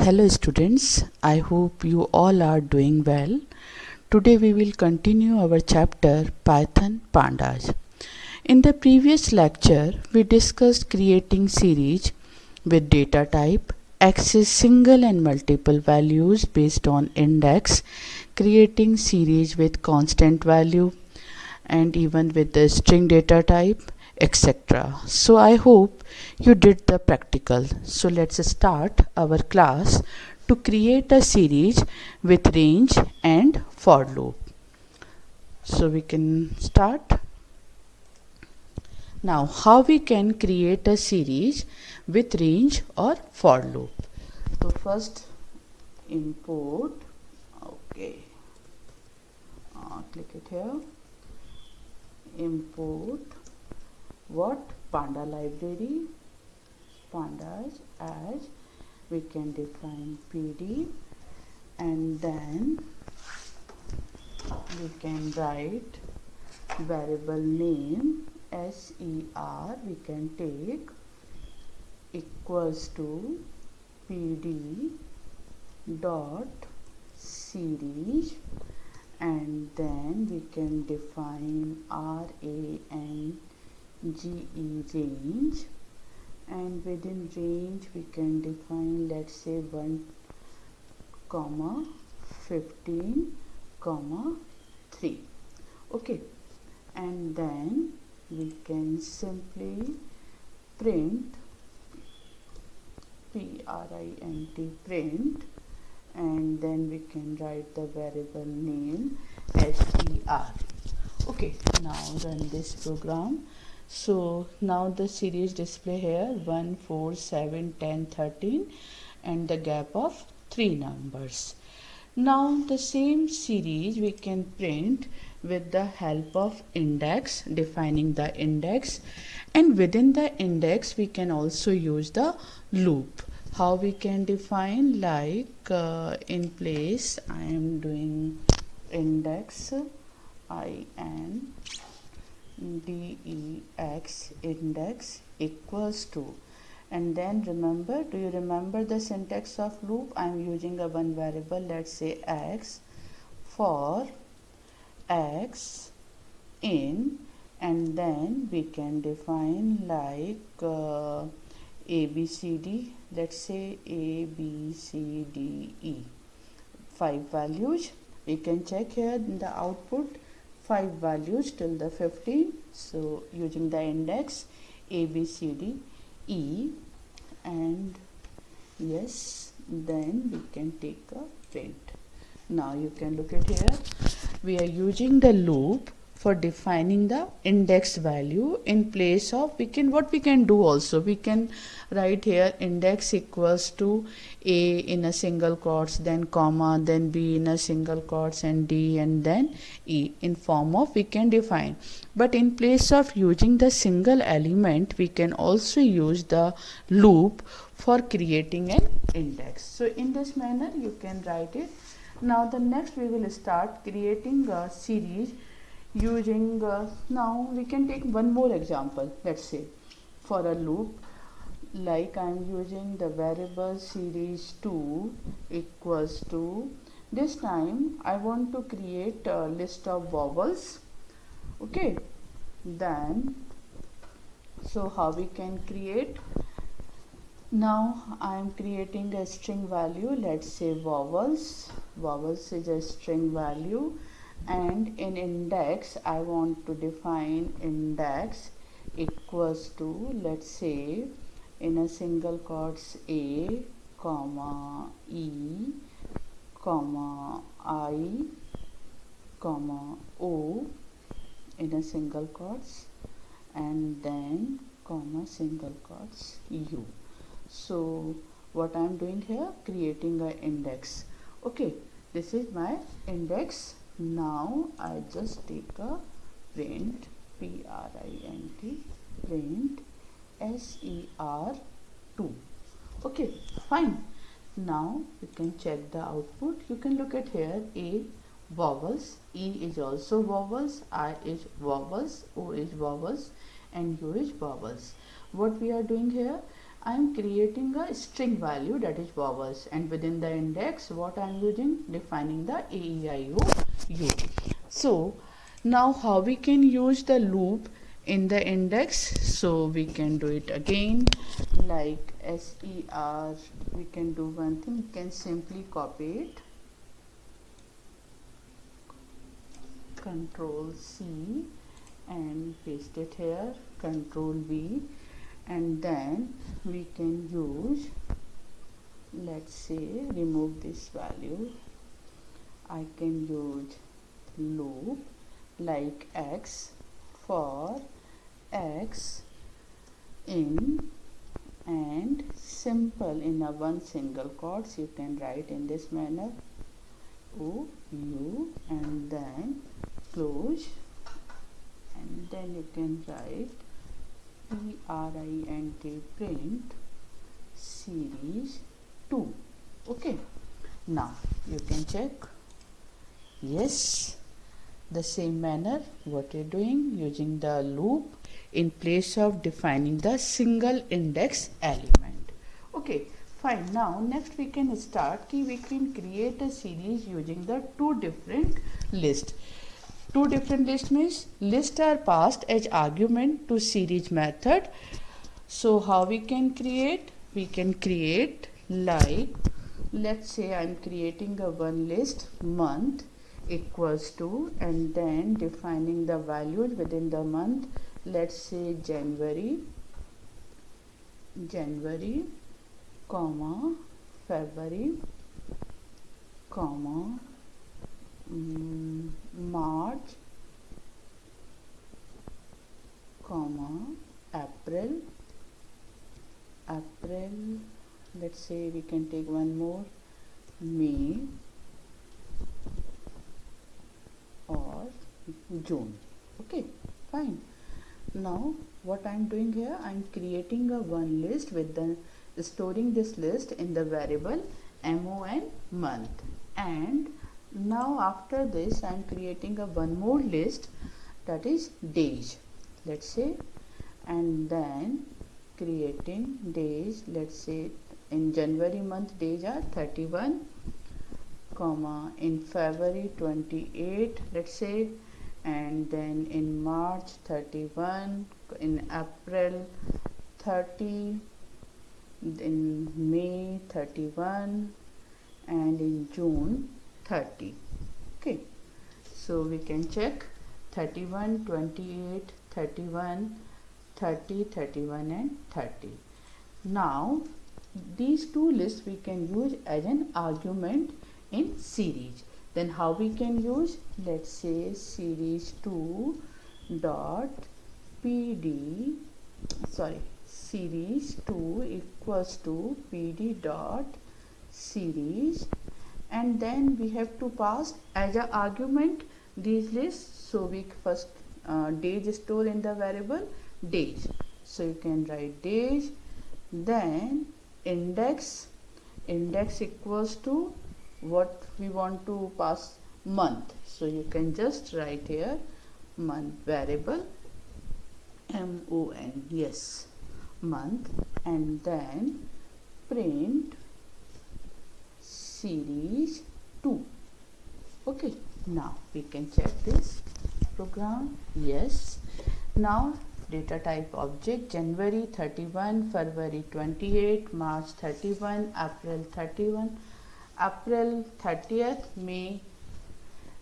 Hello students, I hope you all are doing well. Today we will continue our chapter Python Pandas. In the previous lecture, we discussed creating series with data type, access single and multiple values based on index, creating series with constant value, and even with the string data type, etc. So I hope you did the practical. So let's start our class to create a series with range and for loop. So we can start. Now how we can create a series with range or for loop. So first import, okay, click it here, import what panda library, pandas, as we can define pd, and then we can write variable name ser, we can take equals to pd dot series, and then we can define range, and within range we can define, let's say 1 comma 15 comma 3. Okay, and then we can simply print print, and then we can write the variable name ser. Okay, now run this program. So now the series display here 1, 4, 7, 10, 13, and the gap of 3 numbers. Now the same series we can print with the help of index, defining the index, and within the index we can also use the loop. How we can define, like in place I am doing index index equals to, and then remember, do you remember the syntax of loop? I am using a one variable, let's say x, for x in, and then we can define like abcd, let's say abcde, 5 values. We can check here in the output 5 values till the 15. So using the index abcde, and yes, then we can take a print. Now you can look at here, we are using the loop for defining the index value. In place of, what we can do also, we can write here index equals to a in a single quotes, then comma, then b in a single quotes, and d, and then e, in form of we can define. But in place of using the single element, we can also use the loop for creating an index. So in this manner you can write it. Now the next we will start creating a series using now we can take one more example. Let's say for a loop, like I am using the variable series 2 equals to, this time I want to create a list of vowels. Okay, then so how we can create? Now I am creating a string value, let's say vowels is a string value, and in index I want to define index equals to, let's say in a single quotes a comma e comma I comma o in a single quotes, and then comma single quotes u. So what I am doing here, creating an index. Okay, this is my index. Now I just take a print print print ser2. Okay, fine. Now you can check the output. You can look at here, a vowels, e is also vowels, I is vowels, o is vowels, and u is vowels. What we are doing here, I am creating a string value, that is vowels, and within the index what I am using, defining the AEIOU. So now how we can use the loop in the index? So we can do it again, like SER. We can do one thing, we can simply copy it, Control C and paste it here, Control V, and then we can use, let's say, remove this value. I can use loop like X for X in and simple in a one single quotes. You can write in this manner, O U, and then close, and then you can write print print series 2. Okay, now you can check. Yes, the same manner what you're doing, using the loop in place of defining the single index element. Okay, fine. Now next we can start we can create a series using the two different lists. Two different lists means lists are passed as argument to series method. So how we can create? We can create like, let's say I'm creating a one list month equals to, and then defining the values within the month. Let's say January, comma, February, comma, March, comma, April, let's say we can take one more, May or June. Okay, fine. Now what I'm doing here, I'm creating a one list with the storing this list in the variable MON month, and now after this I'm creating a one more list, that is days, let's say, and then creating days. Let's say in January month days are 31, comma, in February 28, let's say, and then in March 31, in April 30, in May 31, and in June 30. Okay, so we can check 31, 28, 31, 30, 31 and 30. Now these two lists we can use as an argument in series. Then how we can use? Let's say series 2 dot pd, series 2 equals to pd dot series, and then we have to pass as an argument these lists. So we first days store in the variable days, so you can write days, then index equals to what we want to pass, month, so you can just write here month variable MON, yes, month, and then print series 2. Okay, now we can check this program. Yes, now data type object January 31, February 28, March 31, April 31, April 30th, May,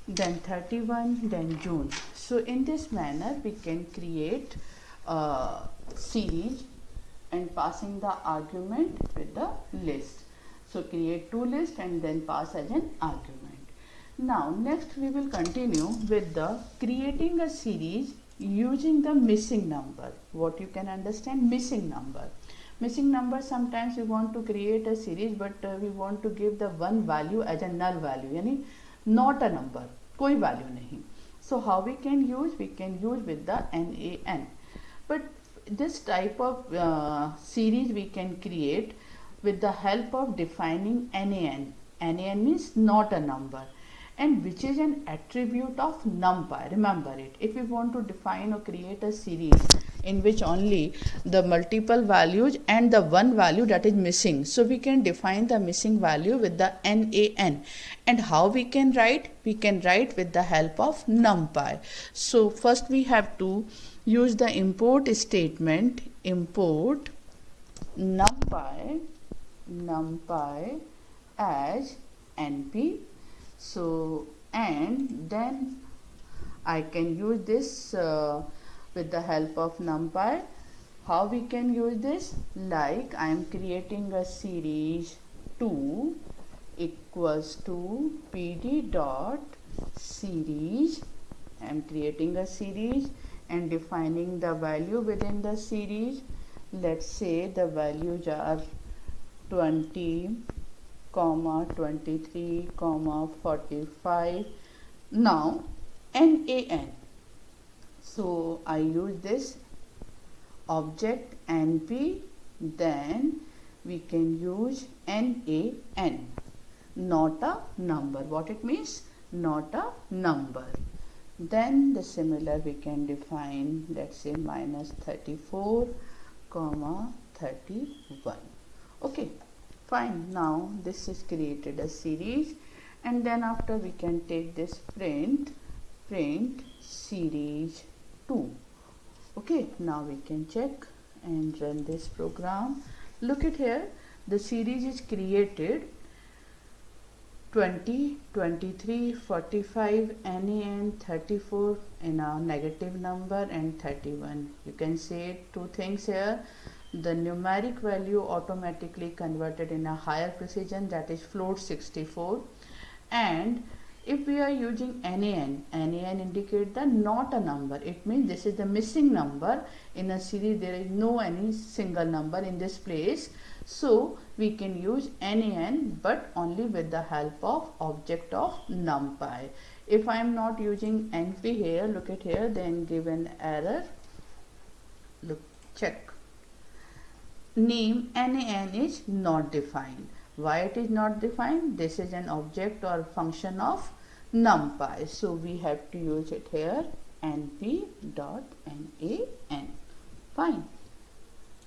then 31, then June. So in this manner we can create a series and passing the argument with the list. So create two lists and then pass as an argument. Now next we will continue with the creating a series using the missing number. What you can understand, missing number. Missing number, sometimes we want to create a series but we want to give the one value as a null value, yani not a number, koi value nahi. So how we can use? We can use with the NaN. But this type of series we can create with the help of defining NaN. NaN means not a number, and which is an attribute of numpy. Remember it. If we want to define or create a series in which only the multiple values and the one value that is missing. So we can define the missing value with the NaN. And how we can write? We can write with the help of NumPy. So first we have to use the import statement, import NumPy as NP. So and then I can use this with the help of NumPy. How we can use this? Like I am creating a series 2 equals to pd dot series. I am creating a series and defining the value within the series. Let's say the values are 20, 23, 45. Now NaN. So I use this object NP, then we can use NaN, not a number. What it means? Not a number. Then the similar we can define, let's say minus 34, 31. Okay, fine. Now this is created a series, and then after we can take this print series 2. Okay, now we can check and run this program. Look at here, the series is created 20, 23, 45, NaN, 34 in a negative number and 31. You can say two things here. The numeric value automatically converted in a higher precision, that is float 64. And if we are using NaN indicate the not a number. It means this is the missing number. In a series there is no any single number in this place. So we can use NaN but only with the help of object of NumPy. If I am not using NP here, look at here, then give an error. Look, check. Name NaN is not defined. Why it is not defined? This is an object or function of NumPy. So we have to use it here, np.nan. Fine.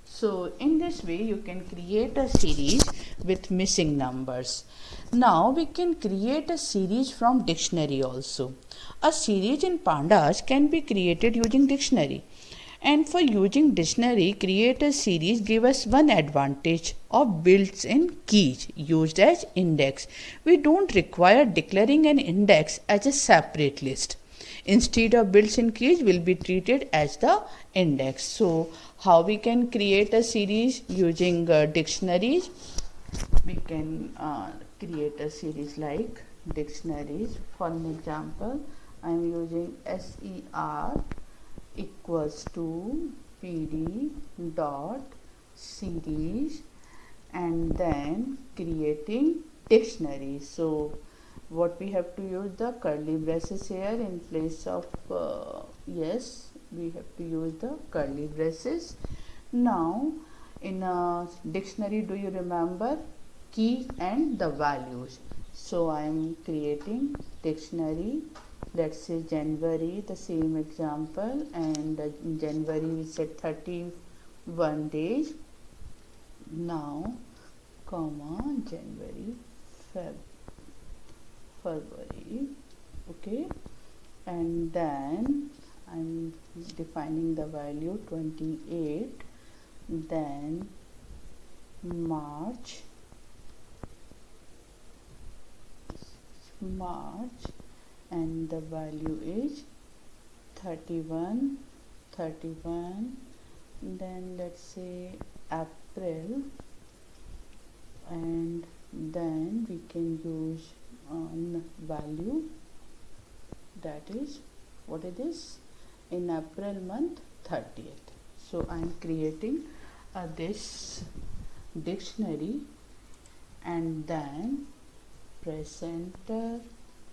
So in this way you can create a series with missing numbers. Now we can create a series from dictionary also. A series in pandas can be created using dictionary. And for using dictionary, create a series give us one advantage of built-in keys used as index. We don't require declaring an index as a separate list. Instead of built-in keys will be treated as the index. So how we can create a series using dictionaries? We can create a series like dictionaries. For an example, I am using ser equals to pd dot series and then creating dictionary. So what we have to use the curly braces here in place of yes, we have to use the curly braces. Now in a dictionary, do you remember key and the values? So I am creating dictionary. Let's say January, the same example, and in January we said 31 days. Now January, February, okay, and then I'm defining the value 28, then March, and the value is 31, then let's say April, and then we can use value, that is, what it is, in April month 30th. So I am creating this dictionary and then press enter,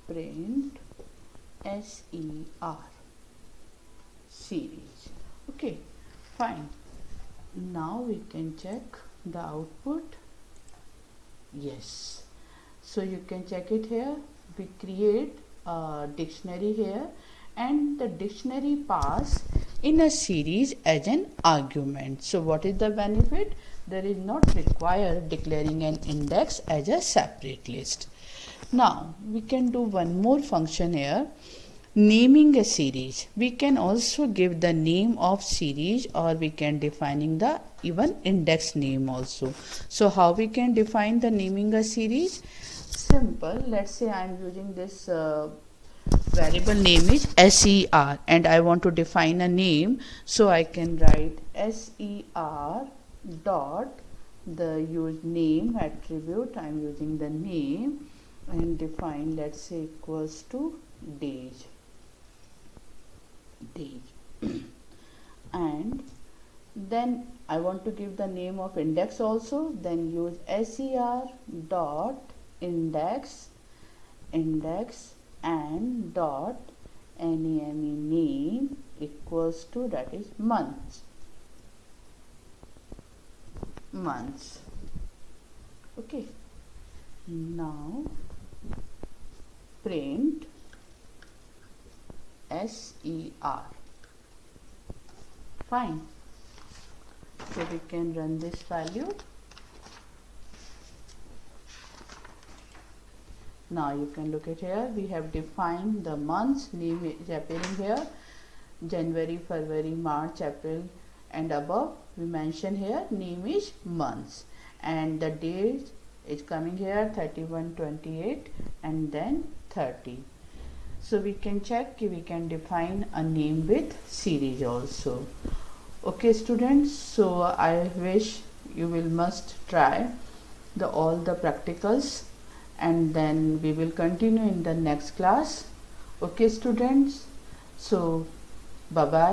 print ser series. Okay, fine. Now we can check the output. Yes, so you can check it here. We create a dictionary here, and the dictionary pass in a series as an argument. So what is the benefit? There is not required declaring an index as a separate list. Now we can do one more function here, naming a series. We can also give the name of series, or we can defining the even index name also. So how we can define the naming a series? Simple. Let's say I am using this variable name is ser, and I want to define a name, so I can write ser dot the use name attribute. I am using the name and define, let's say, equals to days and then I want to give the name of index also, then use ser dot index and dot name equals to, that is months. Okay, now print ser. Fine. So we can run this value. Now you can look at here, we have defined the months, name is appearing here, January, February, March, April, and above we mention here name is months, and the date is coming here 31, 28, and then 30. So we can check, we can define a name with series also. Okay students, so I wish you will must try all the practicals, and then we will continue in the next class. Okay students, so bye bye.